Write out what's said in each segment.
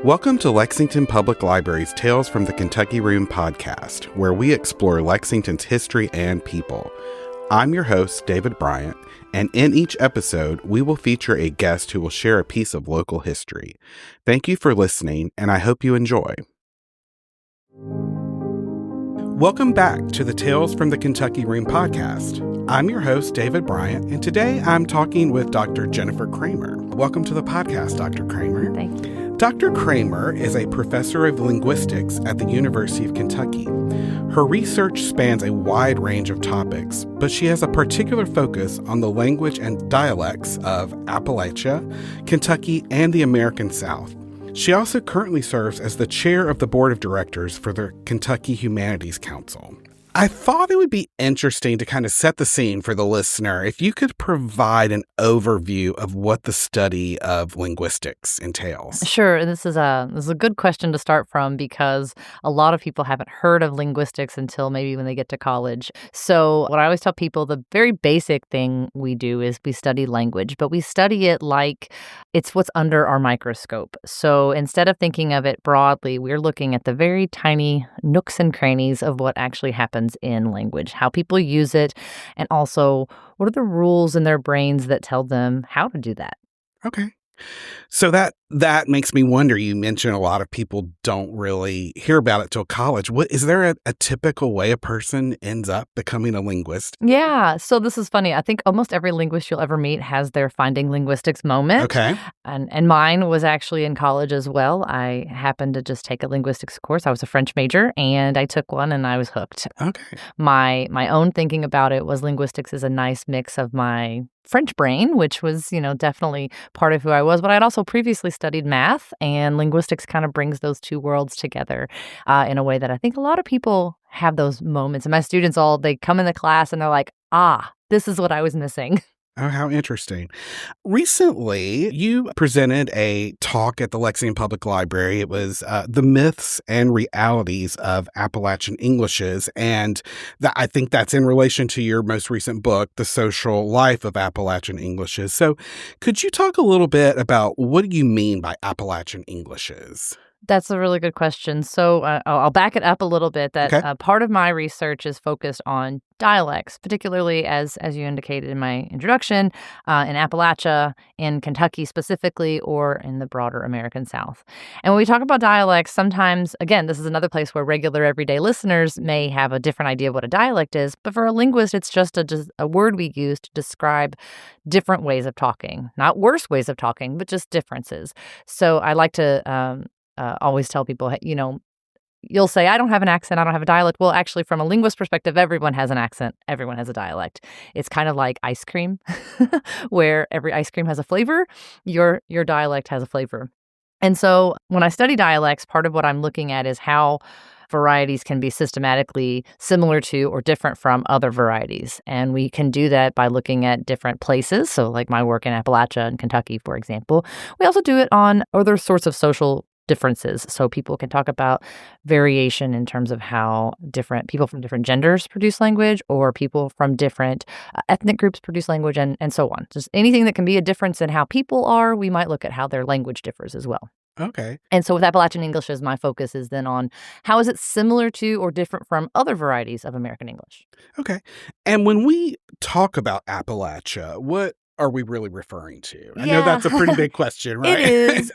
Welcome to Lexington Public Library's Tales from the Kentucky Room podcast, where we explore Lexington's history and people. I'm your host, David Bryant, and in each episode, we will feature a guest who will share a piece of local history. Thank you for listening, and I hope you enjoy. Welcome back to the Tales from the Kentucky Room podcast. I'm your host, David Bryant, and today I'm talking with Dr. Jennifer Cramer. Welcome to the podcast, Dr. Cramer. Thank you. Dr. Cramer is a professor of linguistics at the University of Kentucky. Her research spans a wide range of topics, but she has a particular focus on the language and dialects of Appalachia, Kentucky, and the American South. She also currently serves as the chair of the board of directors for the Kentucky Humanities Council. I thought it would be interesting to kind of set the scene for the listener if you could provide an overview of what the study of linguistics entails. Sure. This is a good question to start from because a lot of people haven't heard of linguistics until maybe when they get to college. So what I always tell people, the very basic thing we do is we study language, but we study it like it's what's under our microscope. So instead of thinking of it broadly, we're looking at the very tiny nooks and crannies of what actually happens in language, how people use it, and also what are the rules in their brains that tell them how to do that. Okay. So that makes me wonder, you mentioned a lot of people don't really hear about it till college. Is there a typical way a person ends up becoming a linguist? Yeah. So this is funny. I think almost every linguist you'll ever meet has their finding linguistics moment. Okay. And mine was actually in college as well. I happened to just take a linguistics course. I was a French major and I took one and I was hooked. Okay. My own thinking about it was linguistics is a nice mix of my French brain, which was, definitely part of who I was. But I'd also previously studied math, and linguistics kind of brings those two worlds together in a way that I think a lot of people have those moments. And my students they come in the class and they're like, this is what I was missing. Oh, how interesting. Recently, you presented a talk at the Lexington Public Library. It was The Myths and Realities of Appalachian Englishes. And I think that's in relation to your most recent book, The Social Life of Appalachian Englishes. So could you talk a little bit about what do you mean by Appalachian Englishes? That's a really good question. So I'll back it up a little bit. That part of my research is focused on dialects, particularly as you indicated in my introduction, in Appalachia, in Kentucky specifically, or in the broader American South. And when we talk about dialects, sometimes, again, this is another place where regular everyday listeners may have a different idea of what a dialect is. But for a linguist, it's just a word we use to describe different ways of talking, not worse ways of talking, but just differences. So I like to always tell people, you'll say, I don't have an accent, I don't have a dialect. Well, actually, from a linguist perspective, everyone has an accent, everyone has a dialect. It's kind of like ice cream, where every ice cream has a flavor, your dialect has a flavor. And so when I study dialects, part of what I'm looking at is how varieties can be systematically similar to or different from other varieties. And we can do that by looking at different places. So like my work in Appalachia and Kentucky, for example. We also do it on other sorts of social differences. So people can talk about variation in terms of how different people from different genders produce language, or people from different ethnic groups produce language, and so on. Just anything that can be a difference in how people are, we might look at how their language differs as well. Okay. And so with Appalachian Englishes, my focus is then on how is it similar to or different from other varieties of American English. Okay. And when we talk about Appalachia, what are we really referring to? I know that's a pretty big question, right? It is.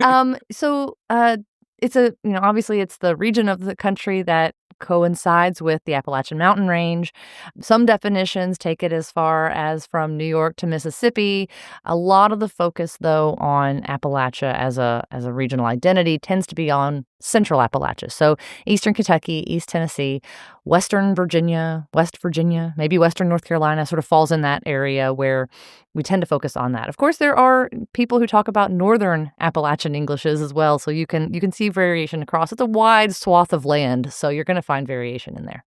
It's obviously it's the region of the country that coincides with the Appalachian Mountain Range. Some definitions take it as far as from New York to Mississippi. A lot of the focus, though, on Appalachia as a regional identity tends to be on Central Appalachia. So Eastern Kentucky, East Tennessee, Western Virginia, West Virginia, maybe Western North Carolina sort of falls in that area where we tend to focus on that. Of course, there are people who talk about Northern Appalachian Englishes as well. So you can see variation across. It's a wide swath of land. So you're going to find variation in there.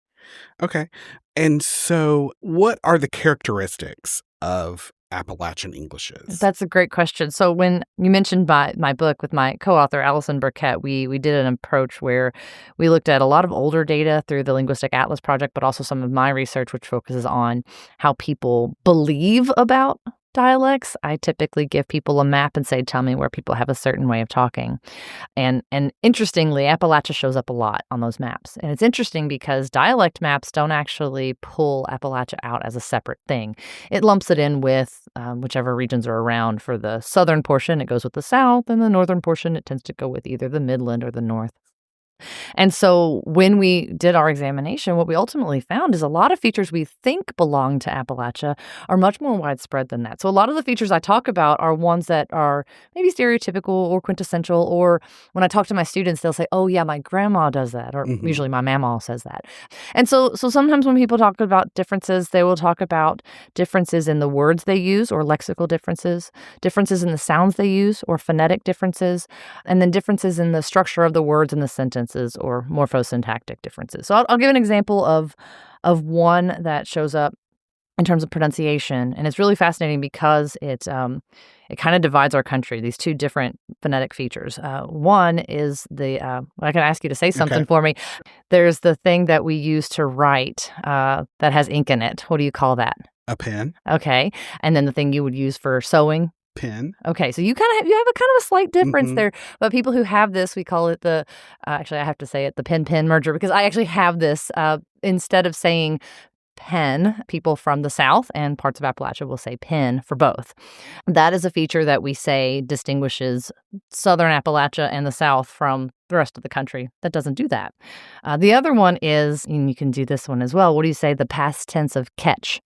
Okay. And so what are the characteristics of Appalachian Englishes? That's a great question. So when you mentioned my book with my co-author, Allison Burkett, we did an approach where we looked at a lot of older data through the Linguistic Atlas Project, but also some of my research, which focuses on how people believe about dialects, I typically give people a map and say, tell me where people have a certain way of talking. And interestingly, Appalachia shows up a lot on those maps. And it's interesting because dialect maps don't actually pull Appalachia out as a separate thing. It lumps it in with whichever regions are around. For the southern portion, it goes with the South, and the northern portion, it tends to go with either the Midland or the North. And so when we did our examination, what we ultimately found is a lot of features we think belong to Appalachia are much more widespread than that. So a lot of the features I talk about are ones that are maybe stereotypical or quintessential, or when I talk to my students, they'll say, oh, yeah, my grandma does that, or usually my mamaw says that. And so sometimes when people talk about differences, they will talk about differences in the words they use or lexical differences, differences in the sounds they use or phonetic differences, and then differences in the structure of the words in the sentence or morphosyntactic differences. So I'll give an example of one that shows up in terms of pronunciation, and it's really fascinating because it kind of divides our country, these two different phonetic features. One is I can ask you to say something for me. There's the thing that we use to write that has ink in it. What do you call that? A pen. Okay. And then the thing you would use for sewing? Pen. Okay, so you have a kind of a slight difference there. But people who have this, we call it actually I have to say it, the pen-pen merger, because I actually have this. Instead of saying pen, people from the South and parts of Appalachia will say pen for both. That is a feature that we say distinguishes Southern Appalachia and the South from the rest of the country that doesn't do that. The other one is, and you can do this one as well, what do you say, the past tense of catch?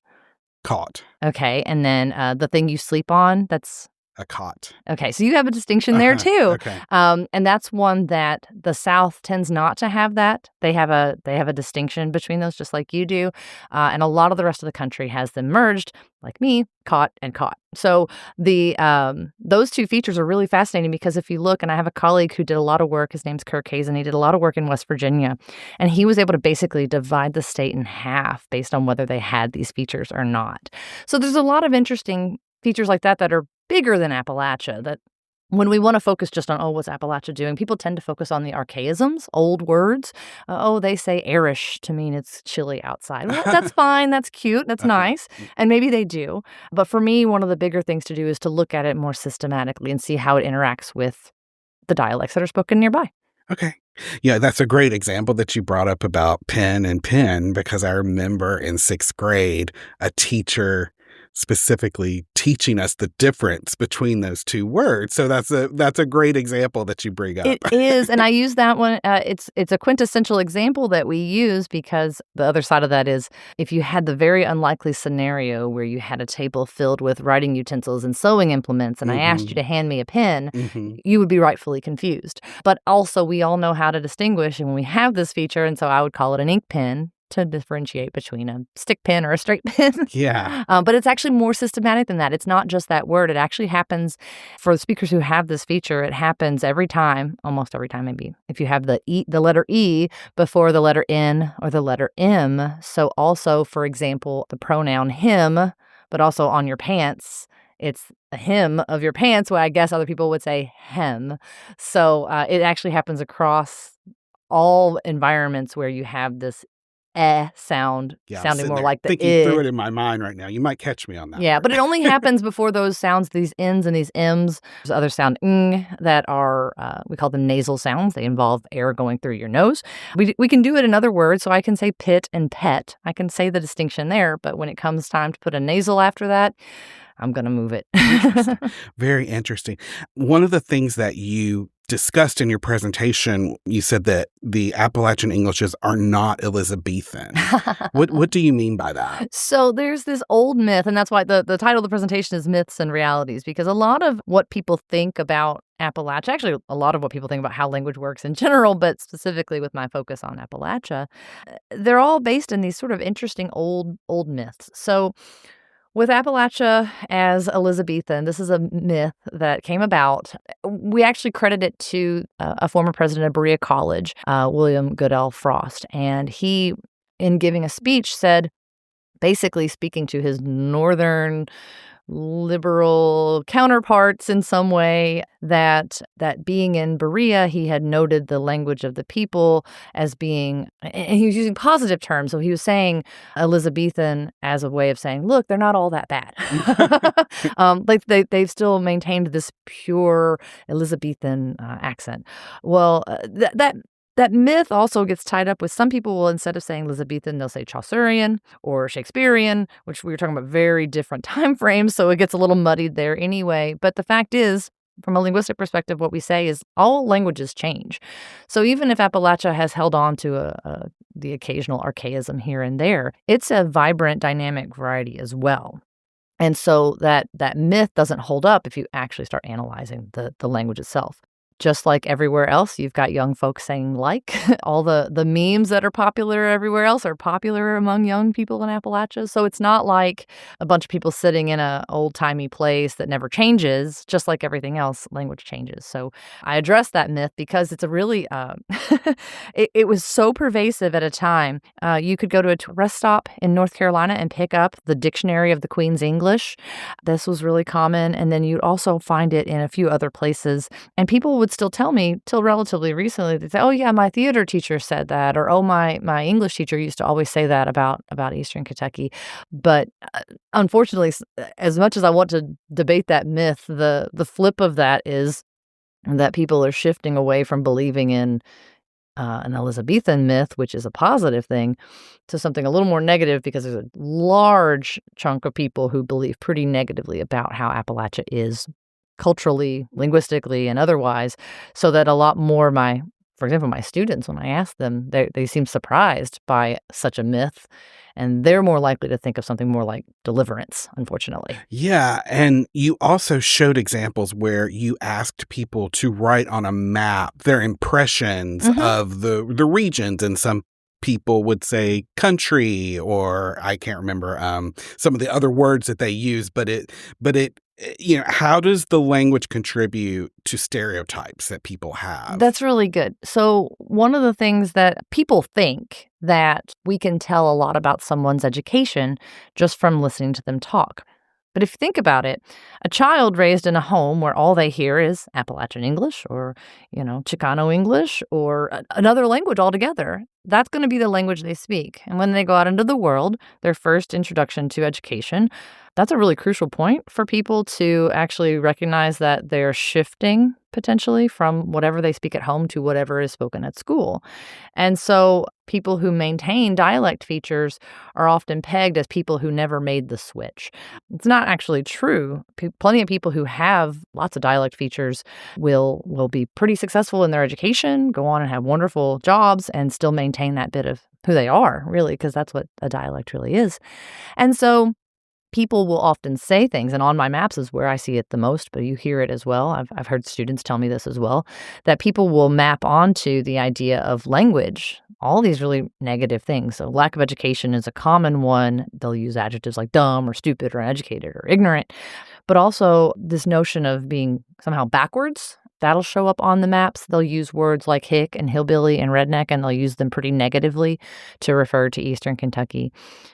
Caught. Okay, and then the thing you sleep on, that's? A cot. Okay, so you have a distinction there too. Okay. And that's one that the South tends not to have that. They have a distinction between those just like you do. And a lot of the rest of the country has them merged, like me, caught and caught. So those two features are really fascinating because if you look, and I have a colleague who did a lot of work, his name's Kirk Hayes, and he did a lot of work in West Virginia, and he was able to basically divide the state in half based on whether they had these features or not. So there's a lot of interesting features like that are bigger than Appalachia, that when we want to focus just on, what's Appalachia doing, people tend to focus on the archaisms, old words. They say airish to mean it's chilly outside. Well, that's fine. That's cute. That's nice. And maybe they do. But for me, one of the bigger things to do is to look at it more systematically and see how it interacts with the dialects that are spoken nearby. Okay. Yeah, that's a great example that you brought up about pen and pen, because I remember in 6th grade, a teacher specifically teaching us the difference between those two words. So that's a great example that you bring up. It is, and I use that one. It's a quintessential example that we use because the other side of that is if you had the very unlikely scenario where you had a table filled with writing utensils and sewing implements, and I asked you to hand me a pen, you would be rightfully confused. But also, we all know how to distinguish, and when we have this feature, and so I would call it an ink pen to differentiate between a stick pen or a straight pen. Yeah. But it's actually more systematic than that. It's not just that word. It actually happens for the speakers who have this feature. It happens every time, almost every time maybe, if you have the letter E before the letter N or the letter M. So also, for example, the pronoun him, but also on your pants, it's a hem of your pants, where I guess other people would say hem. So it actually happens across all environments where you have this sound sounding more like the thinking through it in my mind right now. You might catch me on that. Yeah, but it only happens before those sounds, these N's and these M's. There's other sound ng that are, we call them nasal sounds. They involve air going through your nose. We can do it in other words, so I can say pit and pet. I can say the distinction there, but when it comes time to put a nasal after that, I'm going to move it. Interesting. Very interesting. One of the things that you discussed in your presentation, you said that the Appalachian Englishes are not Elizabethan. What do you mean by that? So there's this old myth, and that's why the title of the presentation is Myths and Realities, because a lot of what people think about Appalachia, actually a lot of what people think about how language works in general, but specifically with my focus on Appalachia, they're all based in these sort of interesting old myths. So with Appalachia as Elizabethan, this is a myth that came about. We actually credit it to a former president of Berea College, William Goodell Frost. And he, in giving a speech, said, basically speaking to his northern liberal counterparts in some way, that being in Berea, he had noted the language of the people as being, and he was using positive terms. So he was saying Elizabethan as a way of saying, look, they're not all that bad. Like they've still maintained this pure Elizabethan accent. Well, that myth also gets tied up with some people will, instead of saying Elizabethan, they'll say Chaucerian or Shakespearean, which we were talking about very different time frames, so it gets a little muddied there anyway. But the fact is, from a linguistic perspective, what we say is all languages change. So even if Appalachia has held on to the occasional archaism here and there, it's a vibrant, dynamic variety as well. And so that myth doesn't hold up if you actually start analyzing the language itself. Just like everywhere else, you've got young folks saying like. All the memes that are popular everywhere else are popular among young people in Appalachia. So it's not like a bunch of people sitting in an old-timey place that never changes. Just like everything else, language changes. So I address that myth because it's a really, it was so pervasive at a time. You could go to a rest stop in North Carolina and pick up the Dictionary of the Queen's English. This was really common. And then you'd also find it in a few other places. And people would still tell me, till relatively recently, they'd say, oh, yeah, my theater teacher said that, or, oh, my English teacher used to always say that about Eastern Kentucky. But unfortunately, as much as I want to debate that myth, the flip of that is that people are shifting away from believing in an Elizabethan myth, which is a positive thing, to something a little more negative, because there's a large chunk of people who believe pretty negatively about how Appalachia is culturally, linguistically, and otherwise, so that a lot more for example, my students, when I ask them, they seem surprised by such a myth, and they're more likely to think of something more like deliverance, unfortunately. Yeah, and you also showed examples where you asked people to write on a map their impressions of the regions, and some people would say country, or I can't remember some of the other words that they use, but it how does the language contribute to stereotypes that people have? That's really good. So one of the things that people think that we can tell a lot about someone's education just from listening to them talk. But if you think about it, a child raised in a home where all they hear is Appalachian English or, Chicano English or another language altogether, that's going to be the language they speak. And when they go out into the world, their first introduction to education, that's a really crucial point for people to actually recognize that they're shifting potentially from whatever they speak at home to whatever is spoken at school. And so people who maintain dialect features are often pegged as people who never made the switch. It's not actually true. Plenty of people who have lots of dialect features will be pretty successful in their education, go on and have wonderful jobs, and still maintain that bit of who they are, really, because that's what a dialect really is. And so people will often say things, and on my maps is where I see it the most, but you hear it as well. I've heard students tell me this as well, that people will map onto the idea of language all these really negative things. So lack of education is a common one. They'll use adjectives like dumb or stupid or uneducated or ignorant, but also this notion of being somehow backwards. That'll show up on the maps. They'll use words like hick and hillbilly and redneck, and they'll use them pretty negatively to refer to Eastern Kentucky.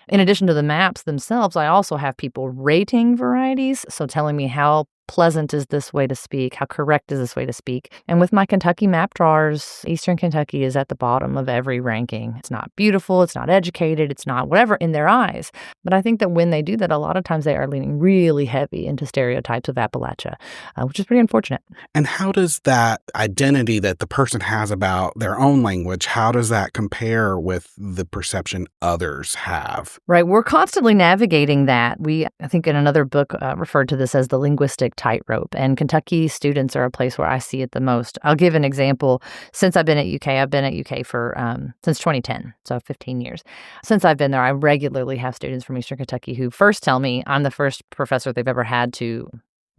In addition to the maps themselves, I also have people rating varieties, so telling me how pleasant is this way to speak, how correct is this way to speak. And with my Kentucky map drawers, Eastern Kentucky is at the bottom of every ranking. It's not beautiful, it's not educated, it's not whatever in their eyes. But I think that when they do that, a lot of times they are leaning really heavy into stereotypes of Appalachia, which is pretty unfortunate. And how does that identity that the person has about their own language, how does that compare with the perception others have? Right. We're constantly navigating that. I think in another book, referred to this as the linguistic tightrope. And Kentucky students are a place where I see it the most. I'll give an example. Since I've been at UK, I've been at UK for since 2010, so 15 years. Since I've been there, I regularly have students from Eastern Kentucky who first tell me I'm the first professor they've ever had to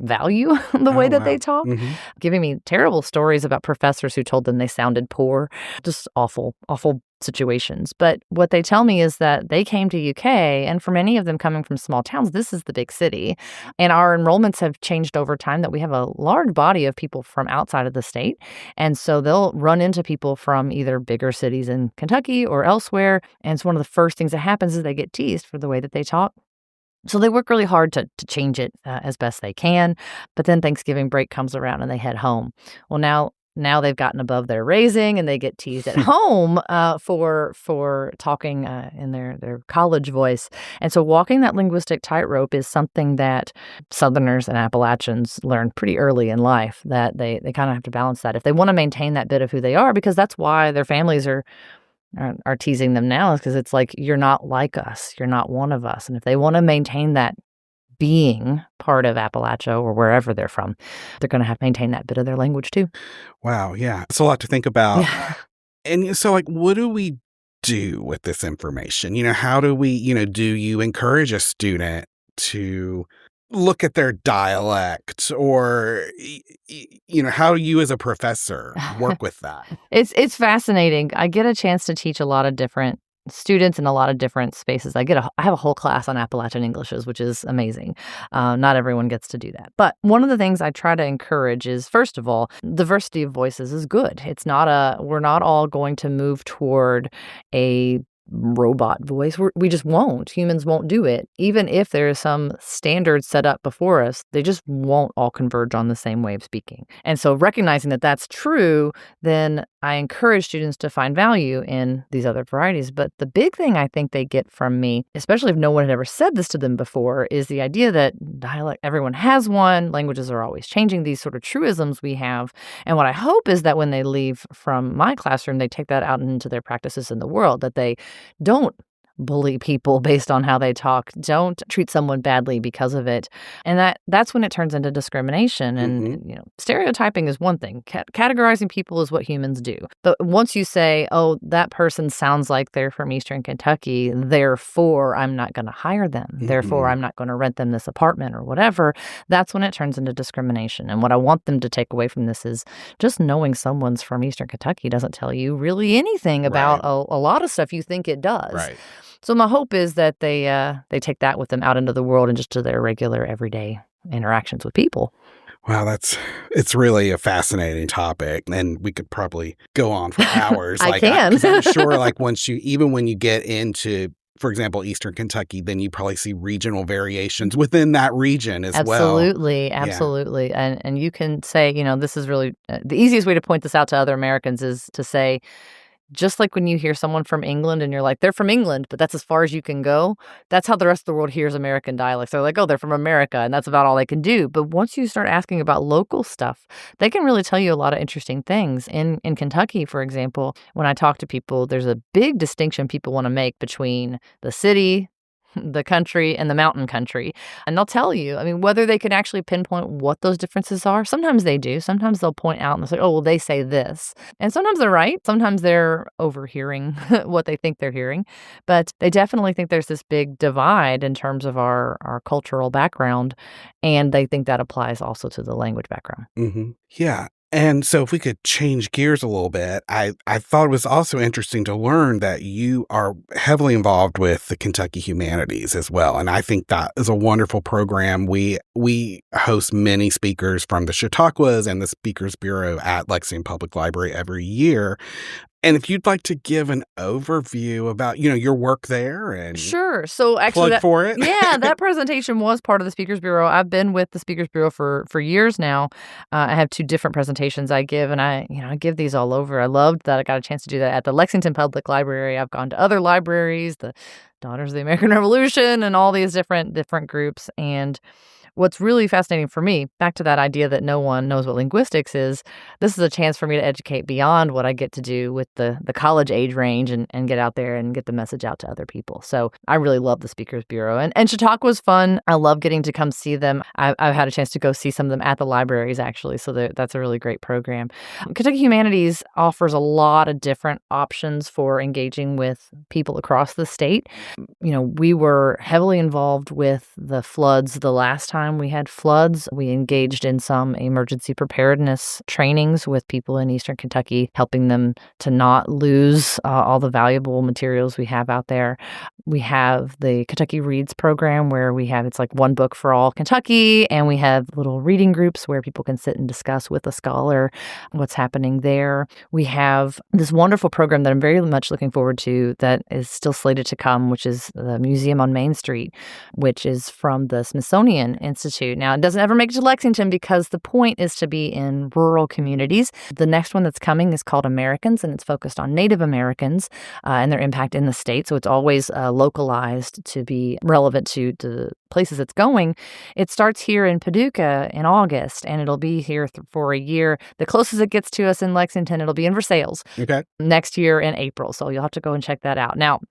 value the way that they talk, giving me terrible stories about professors who told them they sounded poor, just awful situations. But what they tell me is that they came to UK, and for many of them coming from small towns, this is the big city. And our enrollments have changed over time, that we have a large body of people from outside of the state. And so they'll run into people from either bigger cities in Kentucky or elsewhere. And it's one of the first things that happens is they get teased for the way that they talk. So they work really hard to change it as best they can. But then Thanksgiving break comes around and they head home. Well, now they've gotten above their raising and they get teased at home for talking in their college voice. And so walking that linguistic tightrope is something that Southerners and Appalachians learn pretty early in life, that they kind of have to balance that if they want to maintain that bit of who they are, because that's why their families are teasing them now, is because it's like, you're not like us. You're not one of us. And if they want to maintain that being part of Appalachia or wherever they're from, they're going to have to maintain that bit of their language too. Wow. Yeah. It's a lot to think about. Yeah. And so, like, what do we do with this information? How do we, do you encourage a student to look at their dialect, or, how do you as a professor work with that? It's fascinating. I get a chance to teach a lot of different students in a lot of different spaces. I have a whole class on Appalachian Englishes, which is amazing. Not everyone gets to do that. But one of the things I try to encourage is, first of all, diversity of voices is good. We're not all going to move toward a robot voice. We just won't. Humans won't do it. Even if there is some standard set up before us, they just won't all converge on the same way of speaking. And so recognizing that that's true, then I encourage students to find value in these other varieties. But the big thing I think they get from me, especially if no one had ever said this to them before, is the idea that dialect, everyone has one, languages are always changing, these sort of truisms we have. And what I hope is that when they leave from my classroom, they take that out into their practices in the world, that they don't bully people based on how they talk. Don't treat someone badly because of it. And that's when it turns into discrimination. And, stereotyping is one thing. Categorizing people is what humans do. But once you say, oh, that person sounds like they're from Eastern Kentucky, therefore I'm not going to hire them. Mm-hmm. Therefore I'm not going to rent them this apartment or whatever. That's when it turns into discrimination. And what I want them to take away from this is just knowing someone's from Eastern Kentucky doesn't tell you really anything about a lot of stuff you think it does. Right. So my hope is that they take that with them out into the world and just to their regular everyday interactions with people. Wow, it's really a fascinating topic, and we could probably go on for hours. I can. I'm sure, even when you get into, for example, Eastern Kentucky, then you probably see regional variations within that region as well. Absolutely. Yeah. And you can say, this is really the easiest way to point this out to other Americans is to say, just like when you hear someone from England and you're like, they're from England, but that's as far as you can go. That's how the rest of the world hears American dialects. They're like, oh, they're from America, and that's about all they can do. But once you start asking about local stuff, they can really tell you a lot of interesting things. In Kentucky, for example, when I talk to people, there's a big distinction people want to make between the city, the country, and the mountain country. And they'll tell you, whether they can actually pinpoint what those differences are. Sometimes they do. Sometimes they'll point out and they'll say, oh, well, they say this. And sometimes they're right. Sometimes they're overhearing what they think they're hearing. But they definitely think there's this big divide in terms of our cultural background. And they think that applies also to the language background. Mm-hmm. Yeah. And so if we could change gears a little bit, I thought it was also interesting to learn that you are heavily involved with the Kentucky Humanities as well. And I think that is a wonderful program. We host many speakers from the Chautauquas and the Speakers Bureau at Lexington Public Library every year. And if you'd like to give an overview about, your work there and sure. So actually, plug for it. Yeah, that presentation was part of the Speakers Bureau. I've been with the Speakers Bureau for years now. I have 2 different presentations I give, and I give these all over. I loved that I got a chance to do that at the Lexington Public Library. I've gone to other libraries, the Daughters of the American Revolution, and all these different groups. And what's really fascinating for me, back to that idea that no one knows what linguistics is, this is a chance for me to educate beyond what I get to do with the college age range and get out there and get the message out to other people. So I really love the Speakers Bureau. And Chautauqua was fun. I love getting to come see them. I've had a chance to go see some of them at the libraries, actually. So that's a really great program. Kentucky Humanities offers a lot of different options for engaging with people across the state. We were heavily involved with the floods the last time time we had floods, we engaged in some emergency preparedness trainings with people in Eastern Kentucky, helping them to not lose all the valuable materials we have out there. We have the Kentucky Reads program where it's like one book for all Kentucky, and we have little reading groups where people can sit and discuss with a scholar what's happening there. We have this wonderful program that I'm very much looking forward to that is still slated to come, which is the Museum on Main Street, which is from the Smithsonian Institute. Now, it doesn't ever make it to Lexington because the point is to be in rural communities. The next one that's coming is called Americans, and it's focused on Native Americans and their impact in the state. So it's always localized to be relevant to the places it's going. It starts here in Paducah in August, and it'll be here for a year. The closest it gets to us in Lexington, it'll be in Versailles next year in April. So you'll have to go and check that out. Now,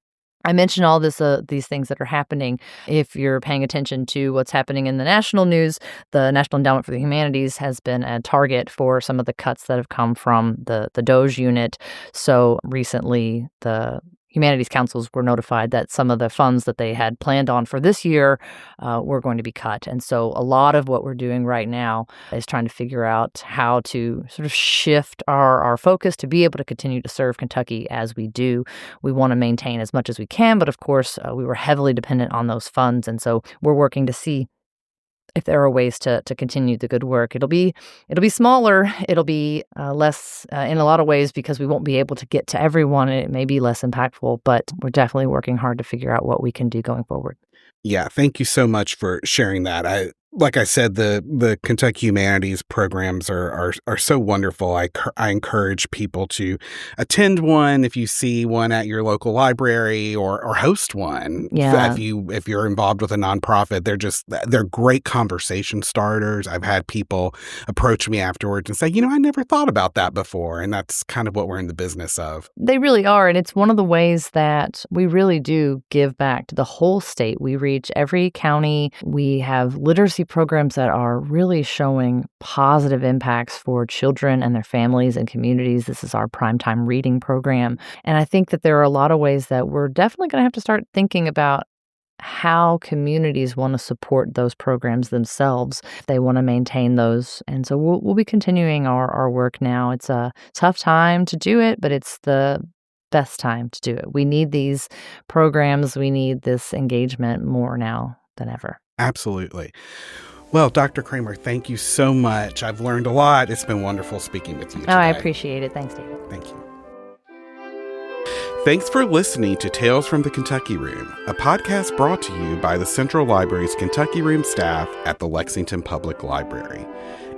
I mentioned all these things that are happening. If you're paying attention to what's happening in the national news, the National Endowment for the Humanities has been a target for some of the cuts that have come from the DOGE unit. So recently, the Humanities Councils were notified that some of the funds that they had planned on for this year were going to be cut. And so a lot of what we're doing right now is trying to figure out how to sort of shift our focus to be able to continue to serve Kentucky as we do. We want to maintain as much as we can, but of course, we were heavily dependent on those funds. And so we're working to see if there are ways to continue the good work. It'll be smaller. It'll be less in a lot of ways because we won't be able to get to everyone. It may be less impactful, but we're definitely working hard to figure out what we can do going forward. Yeah, thank you so much for sharing that. Like I said, the Kentucky Humanities programs are so wonderful. I encourage people to attend one if you see one at your local library or host one. Yeah. If you're involved with a nonprofit, they're great conversation starters. I've had people approach me afterwards and say, I never thought about that before, and that's kind of what we're in the business of. They really are, and it's one of the ways that we really do give back to the whole state. We reach every county. We have literacy programs that are really showing positive impacts for children and their families and communities. This is our primetime reading program. And I think that there are a lot of ways that we're definitely going to have to start thinking about how communities want to support those programs themselves if they want to maintain those. And so we'll be continuing our work now. It's a tough time to do it, but it's the best time to do it. We need these programs. We need this engagement more now than ever. Absolutely. Well, Dr. Cramer, thank you so much. I've learned a lot. It's been wonderful speaking with you today. Oh, I appreciate it. Thanks, David. Thank you. Thanks for listening to Tales from the Kentucky Room, a podcast brought to you by the Central Library's Kentucky Room staff at the Lexington Public Library.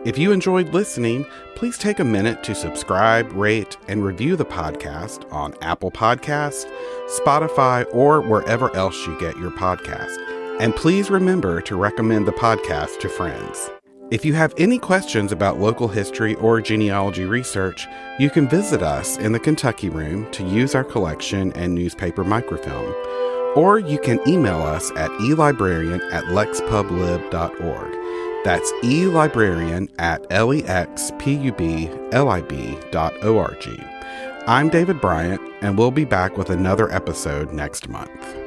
If you enjoyed listening, please take a minute to subscribe, rate, and review the podcast on Apple Podcasts, Spotify, or wherever else you get your podcast. And please remember to recommend the podcast to friends. If you have any questions about local history or genealogy research, you can visit us in the Kentucky Room to use our collection and newspaper microfilm. Or you can email us at elibrarian@lexpublib.org. That's elibrarian@lexpublib.org. I'm David Bryant, and we'll be back with another episode next month.